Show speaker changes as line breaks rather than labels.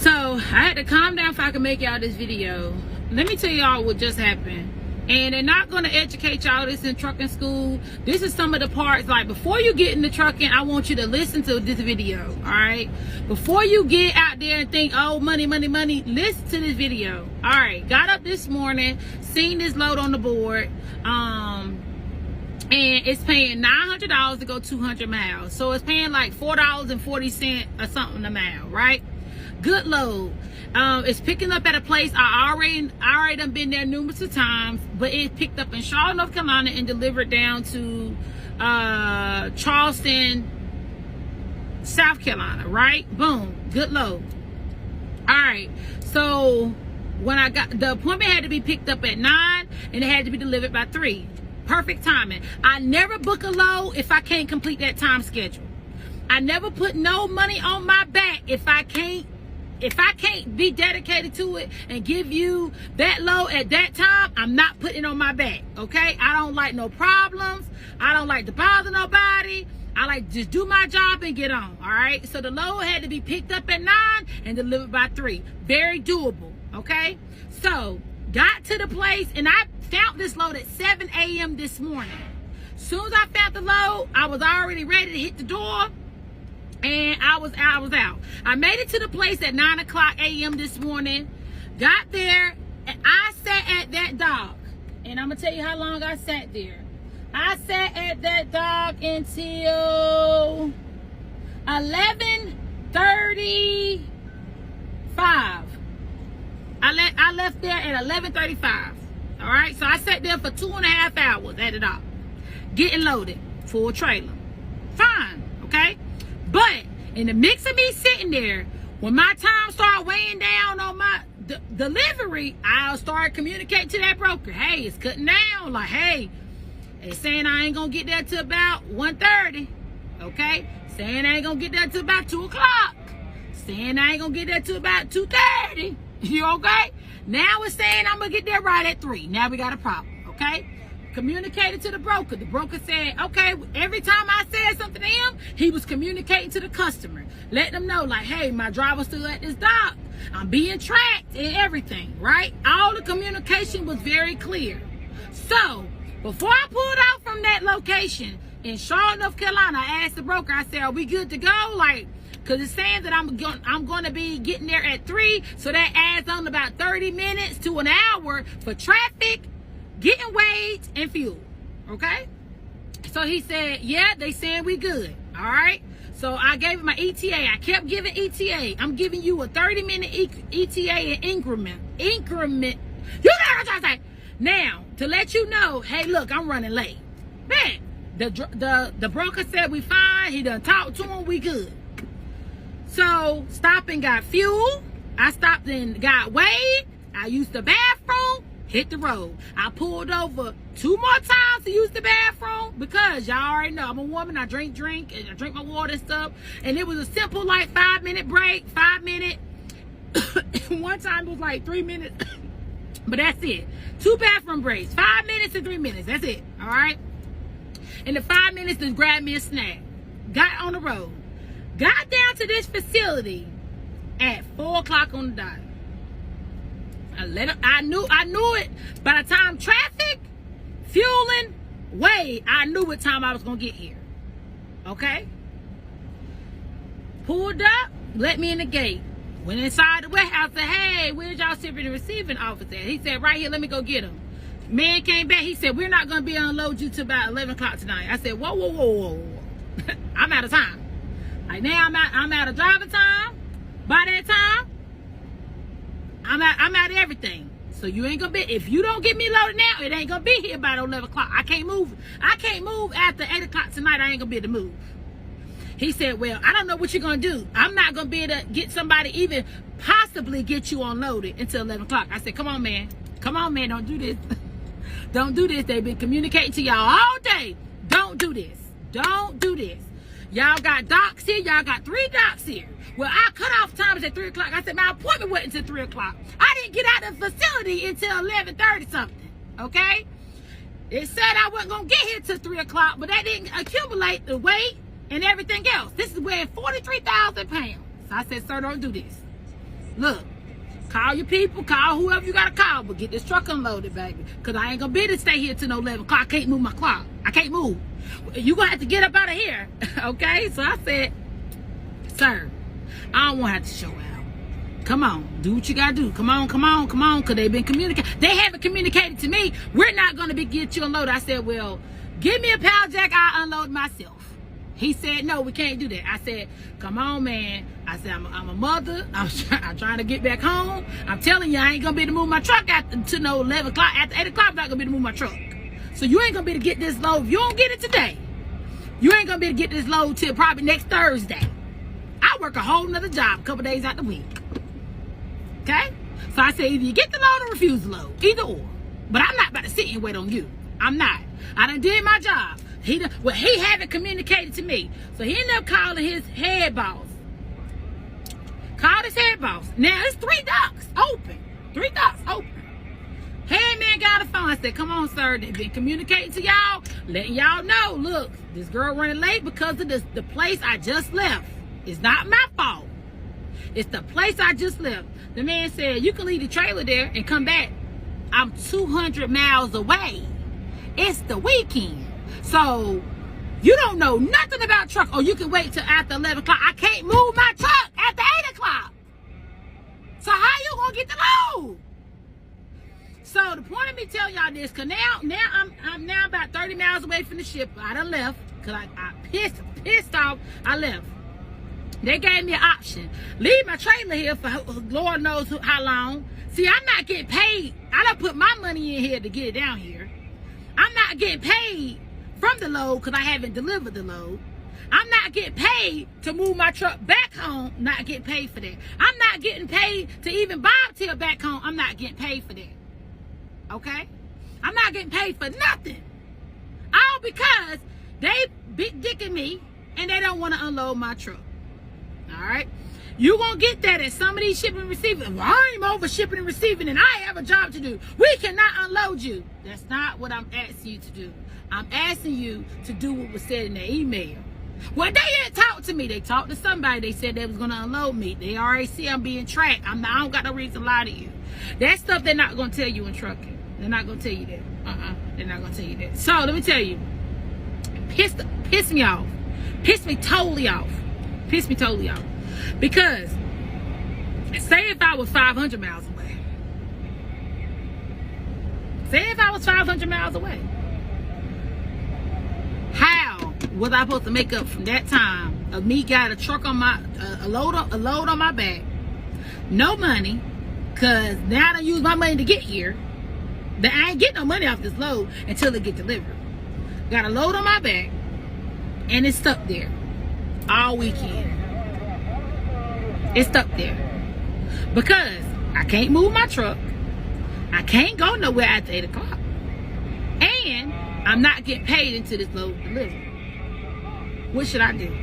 So I had to calm down so I could make y'all this video. Let me tell y'all what just happened. And they're not going to educate y'all this in trucking school. This is some of the parts, like before you get into trucking, I want you to listen to this video, all right? Before you get out there and think, oh, money, money, money, listen to this video. All right, got up this morning, seen this load on the board, and it's paying $900 to go 200 miles. So it's paying like $4.40 or something a mile, right? Good load. It's picking up at a place I already done been there numerous of times, but it picked up in Charlotte, North Carolina, and delivered down to Charleston, South Carolina, right? Boom, good load. All right, so when I got the appointment, had to be picked up at 9 and it had to be delivered by 3. Perfect timing. I never book a load if I can't complete that time schedule. I never put no money on my back if I can't be dedicated to it and give you that load at that time. I'm not putting it on my back, okay? I don't like no problems. I don't like to bother nobody. I like to just do my job and get on, all right? So the load had to be picked up at 9 and delivered by 3. Very doable, okay? So got to the place, and I found this load at 7 a.m. this morning. As soon as I found the load, I was already ready to hit the door. And I was out. I made it to the place at 9 o'clock a.m. this morning. Got there, and I sat at that dock. And I'm going to tell you how long I sat there. I sat at that dock until 11:35. I left there at 11:35. All right? So I sat there for 2.5 hours at the dock, getting loaded for a trailer. Fine, okay? But in the mix of me sitting there, when my time started weighing down on my delivery, I'll start communicating to that broker. Hey, it's cutting down. Like, hey, it's saying I ain't going to get there till about 1:30. Okay? Saying I ain't going to get there till about 2 o'clock. Saying I ain't going to get there till about 2:30. You okay? Now it's saying I'm going to get there right at 3. Now we got a problem. Okay? Communicated to the broker. The broker said, okay, every time I said something to him, he was communicating to the customer, letting them know, like, hey, my driver's still at this dock. I'm being tracked and everything, right? All the communication was very clear. So before I pulled out from that location in Charlotte, North Carolina, I asked the broker, I said, are we good to go? Like, because it's saying that I'm going to be getting there at 3, so that adds on about 30 minutes to an hour for traffic, getting weights, and fuel, okay? So he said, yeah, they saying we good, all right? So I gave him my ETA. I kept giving ETA. I'm giving you a 30-minute ETA in increment. You know what I'm trying to say? Now, to let you know, hey, look, I'm running late. Man, the broker said we fine. He done talked to him. We good. So, stopped and got fuel. I stopped and got weighed. I used the bathroom. Hit the road. I pulled over 2 more times to use the bathroom because y'all already know I'm a woman. I drink, and I drink my water and stuff. And it was a simple, like, 5-minute break, 5 minute. One time it was like 3 minutes, but that's it. 2 bathroom breaks, 5 minutes and 3 minutes. That's it. All right. And the 5 minutes to grab me a snack. Got on the road. Got down to this facility at 4 o'clock on the dot. I knew it. By the time traffic, fueling, weighed, I knew what time I was gonna get here. Okay? Pulled up, let me in the gate. Went inside the warehouse, said, hey, where's y'all shipping and receiving office at? He said, right here, let me go get him. Man came back, he said, we're not gonna be unload you till about 11 o'clock tonight. I said, whoa. I'm out of time. Like, now I'm out of driving time. By that time, I'm out of everything. So you ain't gonna be, if you don't get me loaded now, it ain't gonna be here by 11 o'clock. I can't move after 8 o'clock tonight. I ain't gonna be able to move. He said, well, I don't know what you're gonna do. I'm not gonna be able to get somebody, even possibly get you unloaded until 11 o'clock. I said, come on, man, don't do this. Don't do this. They've been communicating to y'all all day. Don't do this. Y'all got docks here. Y'all got 3 docks here. Well, our cutoff time is at 3 o'clock. I said, my appointment wasn't until 3 o'clock. I didn't get out of the facility until 11:30 something, okay? It said I wasn't going to get here till 3 o'clock, but that didn't accumulate the weight and everything else. This is weighing 43,000 pounds. So I said, sir, don't do this. Look, call your people, call whoever you gotta call, but get this truck unloaded, baby. Cause I ain't gonna be able to stay here till no 11 o'clock. I can't move my clock. I can't move. You gonna have to get up out of here. Okay? So I said, sir, I don't wanna have to show out. Come on, do what you gotta do. Come on, cause they've been communicating. They haven't communicated to me. We're not gonna get you unloaded. I said, well, give me a pallet jack, I'll unload myself. He said, no, we can't do that. I said, come on, man. I said, I'm a mother. I'm trying to get back home. I'm telling you, I ain't gonna be able to move my truck to no 11 o'clock. After 8 o'clock, I'm not gonna be able to move my truck. So you ain't gonna be able to get this load. If you don't get it today, you ain't gonna be able to get this load till probably next Thursday. I work a whole nother job a couple days out the week. Okay? So I said, either you get the load or refuse the load. Either or. But I'm not about to sit and wait on you. I'm not. I done did my job. He haven't communicated to me. So he ended up calling his head boss. Called his head boss. Now it's 3 docks open. 3 docks open. Head man got a phone. I said, come on, sir. They've been communicating to y'all, letting y'all know, look, this girl running late because of the place I just left. It's not my fault. It's the place I just left. The man said, you can leave the trailer there and come back. I'm 200 miles away. It's the weekend. So, you don't know nothing about truck. Or you can wait till after 11 o'clock. I can't move my truck after 8 o'clock. So, how you going to get the load? So, the point of me telling y'all this, because now I'm now about 30 miles away from the ship. I done left. Because I pissed off. I left. They gave me an option. Leave my trailer here for Lord knows how long. See, I'm not getting paid. I done put my money in here to get it down here. I'm not getting paid from the load because I haven't delivered the load. I'm not getting paid to move my truck back home. Not getting paid for that. I'm not getting paid to even bobtail back home. I'm not getting paid for that. Okay? I'm not getting paid for nothing. All because they big dicking me and they don't want to unload my truck. All right? You gonna get that at some of these shipping and receiving. Well, I'm over shipping and receiving and I have a job to do. We cannot unload you. That's not what I'm asking you to do. I'm asking you to do what was said in the email. Well, they didn't talk to me. They talked to somebody. They said they was gonna unload me. They already see I'm being tracked. I don't got no reason to lie to you. That stuff they're not gonna tell you in trucking. They're not gonna tell you that. They're not gonna tell you that. So let me tell you. Piss me off. Piss me totally off. Piss me totally off. Because say if I was 500 miles away. Say if I was 500 miles away. How was I supposed to make up from that time of me got a truck on my a load on my back, no money, cause now I done use my money to get here. But I ain't getting no money off this load until it get delivered. Got a load on my back, and it's stuck there all weekend. It's stuck there because I can't move my truck. I can't go nowhere after 8 o'clock, and I'm not getting paid until this load delivers. What should I do?